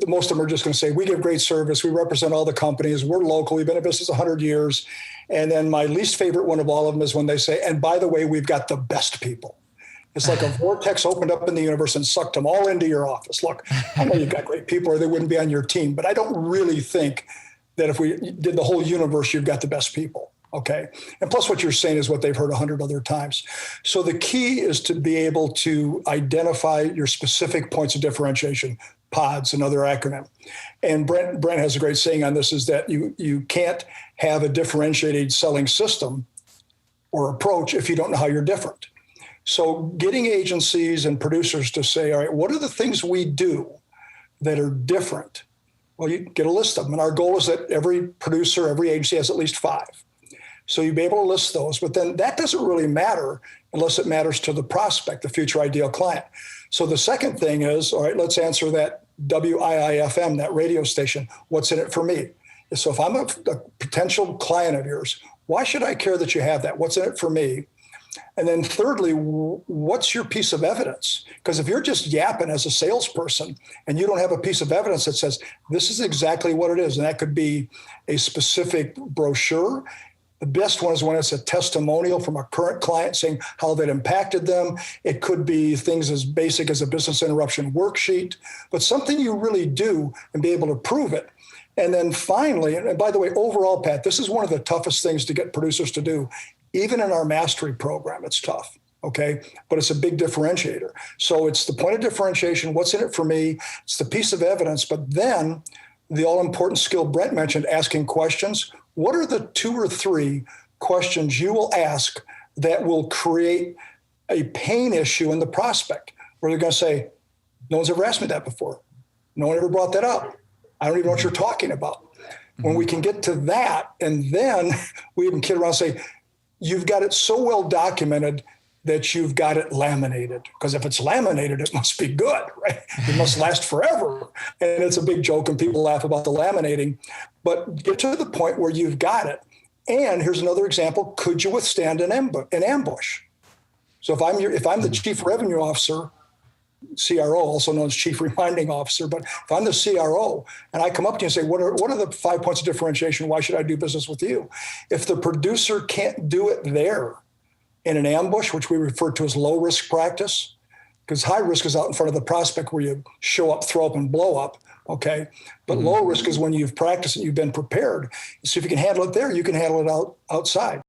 most of them are just going to say, we give great service. We represent all the companies. We're local. We've been in business 100 years. And then my least favorite one of all of them is when they say, and by the way, we've got the best people. It's like a vortex opened up in the universe and sucked them all into your office. Look, I know you've got great people or they wouldn't be on your team, but I don't really think that if we did the whole universe, you've got the best people. Okay. And plus what you're saying is what they've heard 100 other times. So the key is to be able to identify your specific points of differentiation, PODs, another acronym. And Brent has a great saying on this, is that you can't have a differentiated selling system or approach if you don't know how you're different. So getting agencies and producers to say, all right, what are the things we do that are different? Well, you get a list of them. And our goal is that every producer, every agency has at least 5. So you'd be able to list those, but then that doesn't really matter unless it matters to the prospect, the future ideal client. So the second thing is, all right, let's answer that WIIFM, that radio station. What's in it for me? So if I'm a potential client of yours, why should I care that you have that? What's in it for me? And then thirdly, what's your piece of evidence? Because if you're just yapping as a salesperson and you don't have a piece of evidence that says, this is exactly what it is, and that could be a specific brochure. The best one is when it's a testimonial from a current client saying how that impacted them. It could be things as basic as a business interruption worksheet, but something you really do and be able to prove it. And then finally, and by the way, overall, Pat, this is one of the toughest things to get producers to do. Even in our mastery program, it's tough, okay? But it's a big differentiator. So it's the point of differentiation, what's in it for me? It's the piece of evidence, but then the all-important skill Brent mentioned, asking questions. What are the 2 or 3 questions you will ask that will create a pain issue in the prospect, where they're going to say, no one's ever asked me that before. No one ever brought that up. I don't even know what you're talking about. When we can get to that, and then we even kid around and say, you've got it so well documented that you've got it laminated. Because if it's laminated, it must be good, right? It must last forever. And it's a big joke and people laugh about the laminating. But get to the point where you've got it. And here's another example. Could you withstand an ambush? So if I'm the chief revenue officer, CRO, also known as chief reminding officer, but if I'm the CRO and I come up to you and say, what are the 5 points of differentiation? Why should I do business with you? If the producer can't do it there in an ambush, which we refer to as low risk practice, because high risk is out in front of the prospect where you show up, throw up, and blow up. Okay. But low risk is when you've practiced and you've been prepared. So if you can handle it there, you can handle it outside.